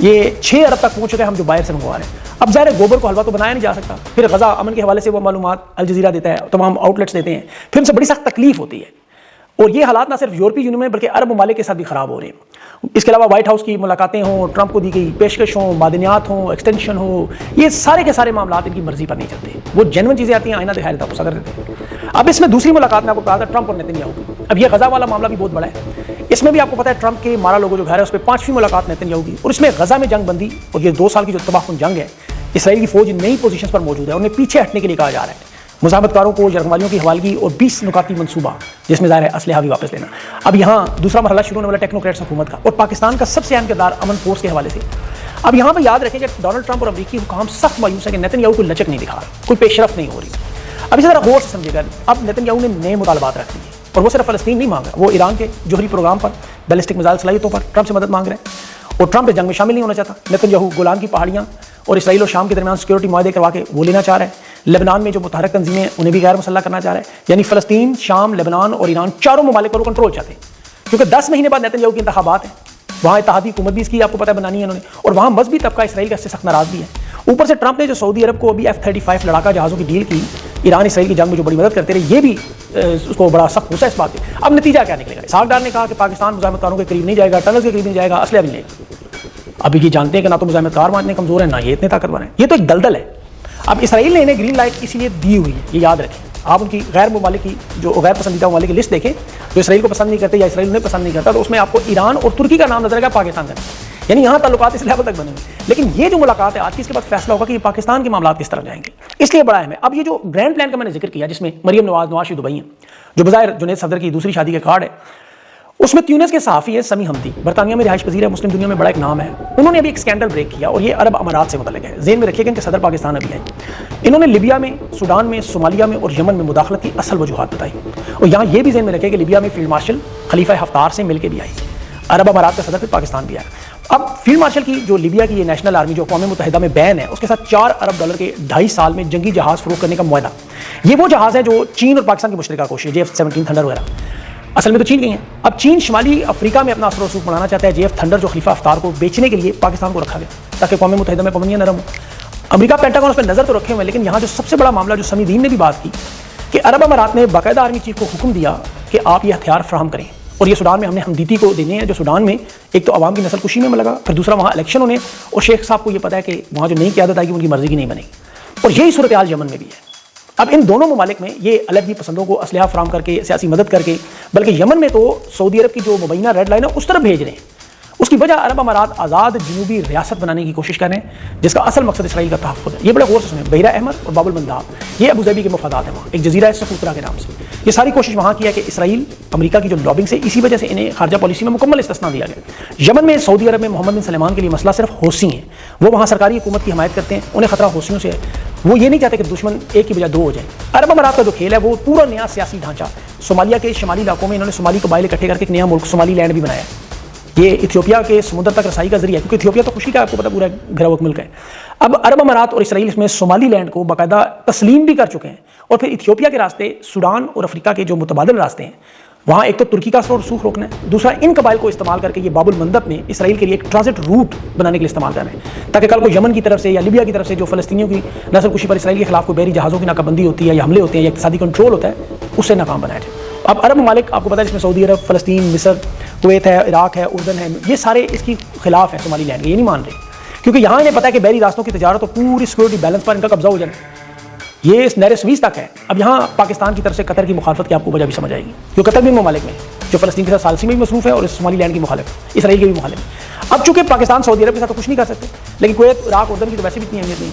یہ 6 ارب تک پہنچ چکے ہیں ہم جو باہر سے منگوا رہے ہیں. اب ظاہر ہے گوبر کو حلوہ تو بنایا نہیں جا سکتا. پھر غزہ امن کے حوالے سے وہ معلومات الجزیرہ دیتا ہے, تمام آؤٹ لیٹس دیتے ہیں, پھر ان سے بڑی سخت تکلیف ہوتی ہے. اور یہ حالات نہ صرف یورپی یونین میں بلکہ عرب ممالک کے ساتھ بھی خراب ہو رہے ہیں. اس کے علاوہ وائٹ ہاؤس کی ملاقاتیں ہوں, ٹرمپ کو دی گئی پیشکش ہوں, معدنیات ہوں, ایکسٹینشن ہو, یہ سارے کے سارے معاملات ان کی مرضی پر نہیں چلتے. وہ جینون چیزیں آتی ہیں, آئینہ دکھائی دیتا ہے, صدر دیتے ہیں. اب اس میں دوسری ملاقات میں آپ کو کہا تھا ٹرمپ اور نیتن یاہو کی. اب یہ غزہ والا معاملہ بھی بہت بڑا ہے. اس میں بھی آپ کو پتا ہے ٹرمپ کے مارا لوگو جو گھر ہے اس پہ 5ویں ملاقات نیتن یاہو کی, اور اس میں غزہ میں جنگ بندی اور یہ 2 سال کی جو تباہ کن جنگ ہے, اسرائیل کی فوج نئی پوزیشنز پر موجود ہے, انہیں پیچھے ہٹنے کے لیے کہا جا رہا ہے. مزاحمت کاروں کو یرغمالیوں کی حوالگی اور 20 نکاتی منصوبہ جس میں ظاہر ہے اسلحہ بھی واپس لینا. اب یہاں دوسرا مرحلہ شروع ہونے والا ٹیکنوکریٹس حکومت کا, اور پاکستان کا سب سے اہم کردار امن فورس کے حوالے سے. اب یہاں پہ یاد رکھیں کہ ڈونلڈ ٹرمپ اور امریکی حکام سخت مایوس ہے کہ نیتن یاہو کوئی لچک نہیں دکھا رہا, کوئی پیش رفت نہیں ہو رہی. اب اسے ذرا غور سے سمجھے گا. اب نیتن یاہو نے نئے مطالبات رکھ دیے, اور وہ صرف فلسطین نہیں مانگ رہا, وہ ایران کے جوہری پروگرام پر, بیلسٹک میزائل صلاحیتوں پر ٹرمپ سے مدد مانگ رہے ہیں. اور ٹرمپ اس جنگ میں شامل نہیں ہونا چاہتا. نیتن یاہو گولان کی پہاڑیاں اور اسرائیل و شام کے درمیان سیکورٹی معاہدے کروا کے وہ لینا چاہ رہا ہے. لبنان میں جو متحرک تنظیمیں ہیں انہیں بھی غیر مسلح کرنا چاہ رہا ہے. یعنی فلسطین, شام, لبنان اور ایران چاروں ممالک پر وہ کنٹرول چاہتے ہیں, کیونکہ 10 مہینے بعد نیتن یاہو کی انتخابات ہیں. وہاں اتحادی حکومت بھی اس کی آپ کو پتہ بنانی ہے انہوں نے, اور وہاں مذہبی طبقہ اسرائیل کا اس سے سخت ناراض بھی ہے. اوپر سے ٹرمپ نے جو سعودی عرب کو ابھی F-35 لڑاکا جہازوں کی ڈیل کی, ایران اسرائیل کی جنگ میں جو بڑی مدد کرتے رہے, یہ بھی اس کو بڑا سخت غصہ ہے اس بات پہ. اب نتیجہ کیا نکلے گا؟ اسحاق ڈار نے کہا کہ پاکستان مزاحمت کاروں کے قریب نہیں جائے گا, ٹنل کے قریب نہیں جائے گا, اسلحہ بھی نہیں لے گا. ابھی یہ جانتے ہیں کہ نہ تو مزاحمت کار اتنے کمزور ہیں, نہ یہ اتنے طاقتور ہیں. یہ تو ایک دلدل ہے. اب اسرائیل نے انہیں گرین لائٹ اسی لیے دی ہوئی ہے, یہ یاد رکھیں. آپ ان کی غیر ممالک کی جو غیر پسندیدہ ممالک کی لسٹ دیکھیں جو اسرائیل کو پسند نہیں کرتے یا اسرائیل انہیں پسند نہیں کرتا, تو اس میں آپ کو ایران اور ترکی کا نام نظر آئے گا, پاکستان کا نہیں. یعنی یہاں تعلقات اس لیول تک بنے ہوئے. لیکن یہ جو ملاقات ہے آج کی, اس کے بعد فیصلہ ہوگا کہ یہ پاکستان کے معاملات کس طرح جائیں گے, اس لیے بڑا اہم ہے. اب یہ جو گرینڈ پلان کا میں نے ذکر کیا, جس میں مریم نواز شریف دبئی ہیں, جو بظاہر جنید صفدر کی دوسری شادی کا کارڈ ہے, اس میں تیونس کے صحافی ہے سمی حمدی, برطانیہ میں رہائش پذیر ہے, مسلم دنیا میں بڑا ایک نام ہے. انہوں نے ابھی ایک اسکینڈل بریک کیا, اور یہ عرب امارات سے متعلق ہے. ذہن میں رکھیے گا ان کے صدر پاکستان ابھی ہیں. انہوں نے لیبیا میں, سوڈان میں, صومالیہ میں اور یمن میں مداخلت کی اصل وجوہات بتائی. اور یہاں یہ بھی ذہن میں رکھے کہ لیبیا میں فیلڈ مارشل خلیفہ حفتار سے مل کے بھی آئی, عرب امارات کا صدر پھر پاکستان بھی آیا. اب فیلڈ مارشل کی جو لیبیا کی یہ نیشنل آرمی جو اقوام متحدہ میں بین ہے, اس کے ساتھ $4 ارب کے 2.5 سال میں جنگی جہاز فروخت کرنے کا معاہدہ. یہ وہ جہاز ہے جو چین اور پاکستان کی مشترکہ کوشش ہے, JF-17 تھنڈر وغیرہ. اصل میں تو چین گئی ہیں. اب چین شمالی افریقہ میں اپنا اثر و رسوخ بڑھانا چاہتا ہے. JF تھنڈر جو خلیفہ حفتار کو بیچنے کے لیے پاکستان کو رکھا گیا تاکہ اقوام متحدہ میں پابندیاں نرم ہوں. امریکہ پینٹاگون اس پہ نظر تو رکھے ہوئے ہیں, لیکن یہاں جو سب سے بڑا معاملہ جو سمی دین نے بھی بات کی کہ عرب امارات نے باقاعدہ آرمی چیف کو حکم دیا کہ آپ یہ ہتھیار فراہم کریں, اور یہ سوڈان میں ہم نے ہمدیتی کو دینے ہیں. جو سوڈان میں ایک تو عوام کی نسل کشی میں لگا, پھر دوسرا وہاں الیکشن ہونے, اور شیخ صاحب کو یہ پتا ہے کہ وہاں جو نئی قیادت آئے گی ان کی مرضی کی نہیں بنے گی. اور یہی صورتحال یمن میں بھی ہے. اب ان دونوں ممالک میں یہ علیحدگی پسندوں کو اسلحہ فراہم کر کے, سیاسی مدد کر کے, بلکہ یمن میں تو سعودی عرب کی جو مبینہ ریڈ لائن ہے اس طرف بھیج رہے ہیں. اس کی وجہ عرب امارات آزاد جنوبی ریاست بنانے کی کوشش کر رہے ہیں, جس کا اصل مقصد اسرائیل کا تحفظ ہے. یہ بڑے غور سے سنیں, بحیرہ احمر اور باب المنداب یہ ابو ظبی کے مفادات ہیں. وہاں ایک جزیرہ ہے سقوطرہ کے نام سے. یہ ساری کوشش وہاں کی ہے کہ اسرائیل امریکہ کی جو لابنگ سے, اسی وجہ سے انہیں خارجہ پالیسی میں مکمل استثنا دیا گیا. یمن میں سعودی عرب میں محمد بن سلمان کے لیے مسئلہ صرف حوثی ہیں. وہ وہاں سرکاری حکومت کی حمایت کرتے ہیں, انہیں خطرہ حوثیوں سے ہے. وہ یہ نہیں چاہتے کہ دشمن ایک کی بجائے 2 ہو جائیں. عرب امارات کا جو کھیل ہے وہ پورا نیا سیاسی ڈھانچہ, صومالیہ کے شمالی علاقوں میں انہوں نے صومالی قبائل اکٹھے کر کے ایک نیا ملک صومالی لینڈ بھی بنایا. یہ ایتھیوپیا کے سمندر تک رسائی کا ذریعہ ہے, کیونکہ ایتھیوپیا تو خوشی کا آپ کو پتہ پورا گھرا ہوا ملک ہے. اب عرب امارات اور اسرائیل اس میں صومالی لینڈ کو باقاعدہ تسلیم بھی کر چکے ہیں, اور پھر ایتھیوپیا کے راستے, سوڈان اور افریقہ کے جو متبادل راستے ہیں, وہاں ایک تو ترکی کا اثر و رسوخ روکنا ہے, دوسرا ان قبائل کو استعمال کر کے یہ باب المندب میں اسرائیل کے لیے ایک ٹرانزٹ روٹ بنانے کے لیے استعمال کرنا ہے, تاکہ کل کو یمن کی طرف سے یا لیبیا کی طرف سے جو فلسطینیوں کی نسل کشی پر اسرائیل کے خلاف کوئی بحری جہازوں کی ناکہ بندی ہوتی ہے یا حملے ہوتے ہیں یا اقتصادی کنٹرول ہوتا ہے, اس سے ناکام بنایا جائے. اب عرب ممالک آپ کو پتہ ہے جس میں سعودی عرب, فلسطین, مصر, کویت ہے, عراق ہے, اردن ہے, یہ سارے اس کی خلاف ہیں صومالی لینڈ کے. یہ نہیں مان رہے کیونکہ یہاں انہیں پتہ ہے کہ بحری راستوں کی تجارت اور پوری سیکورٹی بیلنس پر ان کا قبضہ ہو جائے. یہ اس نہر سویز تک ہے. اب یہاں پاکستان کی طرف سے قطر کی مخالفت کی آپ کو وجہ بھی سمجھ آئے گی, جو قطر بھی ممالک میں جو فلسطین کے ساتھ ثالثی میں بھی مصروف ہے اور اس صومالی لینڈ کی مخالف, اسرائیل کے بھی مخالف. اب چونکہ پاکستان سعودی عرب کے ساتھ تو کچھ نہیں کر سکتے, لیکن کویت, عراق, اردن کی تو ویسے بھی اتنی اہمیت نہیں.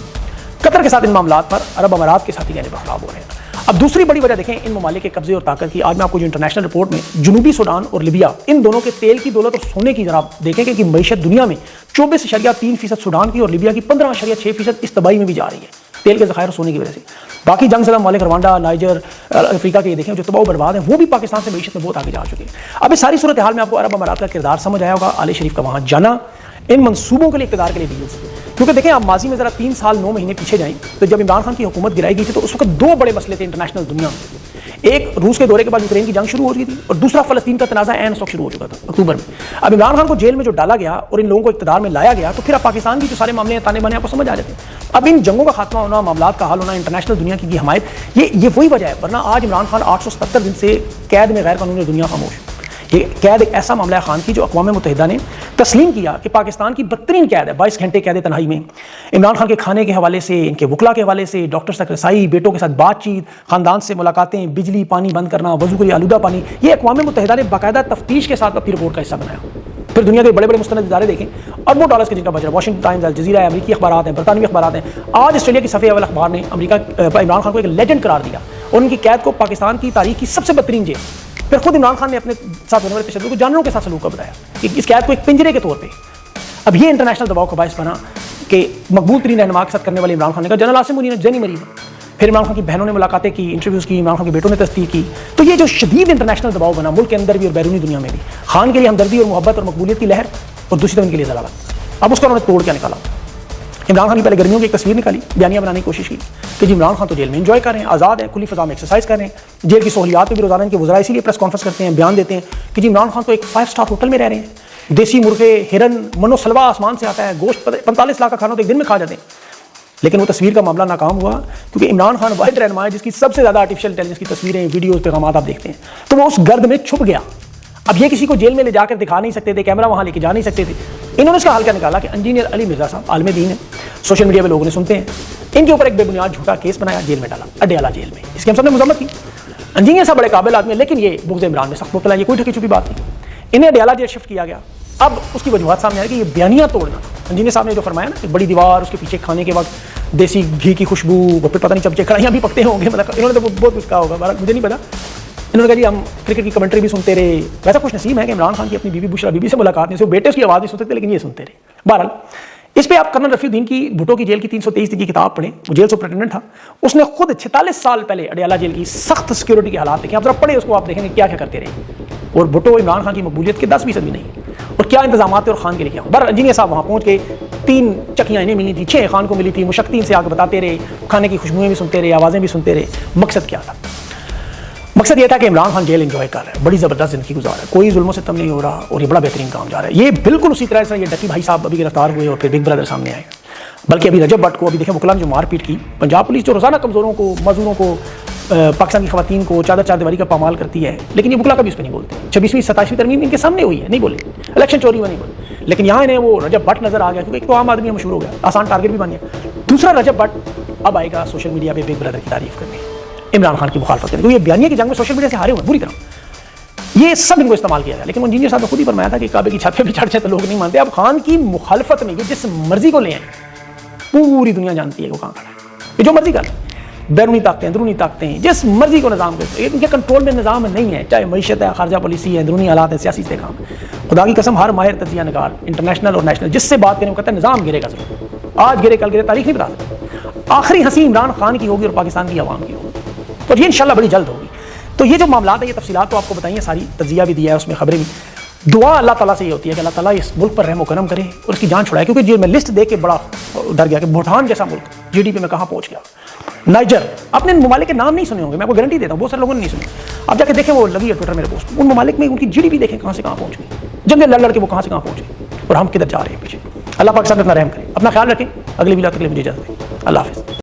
قطر کے ساتھ ان معاملات پر عرب امارات کے ساتھ ہی خراب ہو رہے ہیں. اب دوسری بڑی وجہ دیکھیں ان ممالک کے قبضے اور طاقت کی. آج میں آپ کو جو انٹرنیشنل رپورٹ میں جنوبی سوڈان اور لیبیا, ان دونوں کے تیل کی دولت اور سونے کی جناب دیکھیں کہ معیشت دنیا میں 24.3% سوڈان کی اور لیبیا کی 15.6% اس تباہی میں بھی جا رہی ہے, تیل کے ذخائر سونے کی وجہ سے. باقی جنگ زدہ ممالک روانڈا, نائجر, افریقہ کے یہ دیکھیں جو تباہ و برباد ہیں, وہ بھی پاکستان سے معیشت میں بہت آگے جا چکے ہیں. اب اس ساری صورتحال میں آپ کو عرب امارات کا کردار سمجھ آیا ہوگا, آل شریف کا وہاں جانا, ان منصوبوں کے لیے اقتدار کے لیے ڈیلز. کیونکہ دیکھیں آپ ماضی میں ذرا 3 سال 9 مہینے پیچھے جائیں تو جب عمران خان کی حکومت گرائی گئی تھی تو اس وقت 2 بڑے مسئلے تھے انٹرنیشنل دنیا میں. ایک روس کے دورے کے بعد یوکرین کی جنگ شروع ہو چکی تھی اور دوسرا فلسطین کا تنازع عین اس وقت شروع ہو چکا تھا اکتوبر میں. اب عمران خان کو جیل میں جو ڈالا گیا اور ان لوگوں کو اقتدار میں لایا گیا تو پھر اب پاکستان کی جو سارے معاملے ہیں تانے بانے آپ کو سمجھ آ جاتے ہیں. اب ان جنگوں کا خاتمہ ہونا, معاملات کا حل ہونا, انٹرنیشنل دنیا کی حمایت, یہ وہی وجہ ہے. ورنہ آج عمران خان 877 دن سے قید میں غیر قانونی دنیا خاموش. یہ قید ایک ایسا معاملہ ہے خان کی جو اقوام متحدہ نے تسلیم کیا کہ پاکستان کی بدترین قید ہے. 22 گھنٹے قید تنہائی میں عمران خان کے کھانے کے حوالے سے, ان کے وکلا کے حوالے سے, ڈاکٹر تک رسائی, بیٹوں کے ساتھ بات چیت, خاندان سے ملاقاتیں, بجلی پانی بند کرنا, وضو کے لیے آلودہ پانی, یہ اقوام متحدہ نے باقاعدہ تفتیش کے ساتھ اپنی رپورٹ کا حصہ بنایا. پھر دنیا کے بڑے بڑے مستند ادارے دیکھیں, اربوں ڈالرز کے جن کا بجٹ ہے, واشنگٹن ٹائمز, الجزیرہ ہے, امریکی اخبارات ہیں, برطانوی اخبارات ہیں. آج آسٹریلیا کی صفحے اول اخبار نے امریکہ عمران خان کو ایک لیجنڈ قرار دیا اور ان کی قید کو پاکستان کی تاریخ کی سب سے بدترین جیل. پھر خود عمران خان نے اپنے ساتھ ہونے والے تشدد کو جانوروں کے ساتھ سلوک کا بتایا کہ اس قید کو ایک پنجرے کے طور پہ. اب یہ انٹرنیشنل دباؤ کا باعث بنا کہ مقبول ترین رہنما کے ساتھ کرنے والے عمران خان نے کہا جنرل عاصم منیر جنی مریض. پھر عمران خان کی بہنوں نے ملاقاتیں کی, انٹرویوز کی, عمران خان کے بیٹوں نے تصدیق کی. تو یہ جو شدید انٹرنیشنل دباؤ بنا ملک کے اندر بھی اور بیرونی دنیا میں بھی, خان کے لیے ہمدردی اور محبت اور مقبولیت کی لہر اور دوسری طرف ان کے لیے ضلالت. اب اس کو انہوں نے توڑ کیا نکالا. عمران خان کی پہلے گرمیوں کی ایک تصویر نکالی, بیانیہ بنانے کی کوشش کی کہ جی عمران خان تو جیل میں انجوائے کر رہے ہیں, آزاد ہیں, کھلی فضا میں ایکسرسائز کر رہے ہیں, جیل کی سہولیات پہ بھی روزانہ ان کے وزراء اسی لیے پریس کانفرنس کرتے ہیں, بیان دیتے ہیں کہ جی عمران خان تو ایک 5 اسٹار ہوٹل میں رہ رہے ہیں, دیسی مرغے, ہرن, منو سلوا آسمان سے آتا ہے, گوشت 45 لاکھ کا کھانا تو ایک دن میں کھا جاتے ہیں. لیکن وہ تصویر کا معاملہ ناکام ہوا کیونکہ عمران خان واحد رہنما ہے جس کی سب سے زیادہ آرٹیفیشل انٹیلیجنس کی تصویریں, ویڈیوز, پیغامات آپ دیکھتے ہیں, تو وہ اس گرد میں چھپ گیا. اب یہ کسی کو جیل میں لے جا کر دکھا نہیں سکتے تھے, کیمرہ وہاں لے کے جا نہیں سکتے تھے. انہوں نے اس کا حل کیا نکالا کہ انجینئر علی مرزا صاحب عالم دین ہیں, سوشل میڈیا پہ لوگوں نے سنتے ہیں, ان کے اوپر ایک بے بنیاد جھوٹا کیس بنایا, جیل میں ڈالا, اڈیالہ جیل میں. اس کی ہم سب نے مذمت کی. انجینئر صاحب بڑے قابل آدمی ہیں لیکن یہ بغض عمران میں سخت مبتلا ہے, یہ کوئی ڈھکی چھپی بات نہیں. انہیں اڈیالہ جیل شفٹ کیا گیا. اب اس کی وجوہات سامنے آ رہی کہ یہ بیانیہ توڑنا. انجینئر صاحب نے جو فرمایا نا, ایک بڑی دیوار, اس کے پیچھے کھانے کے وقت دیسی گھی کی خوشبو, اور پھر پتہ نہیں چمچے کڑھائیاں بھی پکتے ہوں گے, مطلب انہوں نے تو بہت کچھ کہا ہوگا, مجھے نہیں پتا. انہوں نے کہا جی ہم کرکٹ کی کمنٹری بھی سنتے رہے. ویسا خوش نصیب ہے کہ عمران خان کی اپنی بیوی بشرا بیوی سے ملاقات نہیں, بیٹے اس کی آواز نہیں سنتے تھے لیکن یہ سنتے رہے. بہرحال اس پہ آپ کرنل رفیع الدین کی بھٹو کی جیل کی 323 کی کتاب پڑھیں, وہ جیل سپرنٹینڈنٹ تھا. اس نے خود 46 سال پہلے اڈیالہ جیل کی سخت سیکورٹی کے حالات دیکھیں. آپ ذرا پڑھیں اس کو, آپ دیکھیں گے کیا کیا کرتے رہے. اور بھٹو عمران خان کی مقبولیت کے 10% بھی نہیں, اور کیا انتظامات تھے اور خان کے لیے کیا. بہرحال انجینئر صاحب وہاں پہنچ کے 3 چکیاں انہیں ملی تھی, 6 خان کو ملی تھی, مشقتین سے آ کے بتاتے رہے, کھانے کی خوشبوئیں بھی سنتے رہے, آوازیں بھی سنتے رہے. مقصد کیا تھا؟ مقصد یہ تھا کہ عمران خان جیل انجوائے کر رہا ہے, بڑی زبردست زندگی گزار رہا ہے, کوئی ظلم و ستم نہیں ہو رہا, اور یہ بڑا بہترین کام جا رہا ہے. یہ بالکل اسی طرح سے یہ ڈکی بھائی صاحب ابھی گرفتار ہوئے اور پھر بگ برادر سامنے آئے. بلکہ ابھی رجب بٹ کو ابھی دیکھیں وکلا نے جو مار پیٹ کی, پنجاب پولیس جو روزانہ کمزوروں کو, معذوروں کو, پاکستان کی خواتین کو چادر دیواری کا پامال کرتی ہے, لیکن یہ وکلا کبھی اس پہ نہیں بولتے. 26ویں 27ویں ترمیم ان کے سامنے ہوئی ہے, نہیں بولے. الیکشن چوری میں نہیں بولے, لیکن یہاں انہیں وہ رجب بٹ نظر آ گیا کیونکہ ایک تو عام آدمی مشہور ہو گیا, آسان ٹارگیٹ بھی بن گیا. دوسرا رجب بٹ اب آئے گا سوشل میڈیا پہ بگ برادر کی تعریف کرنے, عمران خان کی مخالفت کرنے, کیونکہ یہ بیانیہ کی جنگ میں سوشل میڈیا سے ہارے ہوئے بری طرح. یہ سب ان کو استعمال کیا گیا. لیکن انجینئر صاحب نے خود ہی فرمایا تھا کہ کعبے کی چھت پہ بھی چڑھ جائے تو لوگ نہیں مانتے. اب خان کی مخالفت میں یہ جس مرضی کو لے آئیں, پوری دنیا جانتی ہے وہ کہاں کھڑا ہے, یہ جو مرضی کر لیں, بیرونی طاقتیں, اندرونی طاقتیں, جس مرضی کو نظام کرتے ہیں, ان کے کنٹرول میں نظام نہیں ہے, چاہے معیشت ہے, خارجہ پالیسی ہے, اندرونی حالات ہے, سیاسی استحکام. خدا کی قسم ہر ماہر تجزیہ نگار انٹرنیشنل اور نیشنل جس سے بات کریں وہ کہتا ہے نظام گرے گا ضرور, آج گرے کل گرے, تاریخ نہیں بتا سکتے. آخری ہنسی عمران خان کی ہوگی اور پاکستان کی عوام کی ہوگی, اور یہ انشاءاللہ بڑی جلد ہوگی. تو یہ جو معاملات ہیں, یہ تفصیلات تو آپ کو بتائیے, ساری تجزیہ بھی دیا ہے, اس میں خبریں بھی. دعا اللہ تعالیٰ سے یہ ہوتی ہے کہ اللہ تعالیٰ اس ملک پر رحم و کرم کرے اور اس کی جان چھڑائے. کیونکہ میں لسٹ دیکھ کے بڑا ڈر گیا کہ بھوٹان جیسا ملک GDP میں کہاں پہنچ گیا, نائجر. آپ نے ان ممالک کے نام نہیں سنے ہوں گے, میں آپ کو گارنٹی دیتا ہوں, بہت سارے لوگوں نے نہیں سنے. آپ جا کے دیکھیں, وہ لگی ہے ٹویٹر میرے پوسٹ, ان ممالک میں ان کی GDP دیکھیں کہاں سے کہاں پہنچ گئی, جنگیں لڑ کے وہ کہاں سے کہاں پہنچ گئی, اور ہم کدھر جا رہے ہیں پیچھے. اللہ پاکستان اپنا رحم کرے. اپنا خیال رکھیں. اگلی ویڈیو تک کے لیے مجھے اجازت دیں. اللہ حافظ.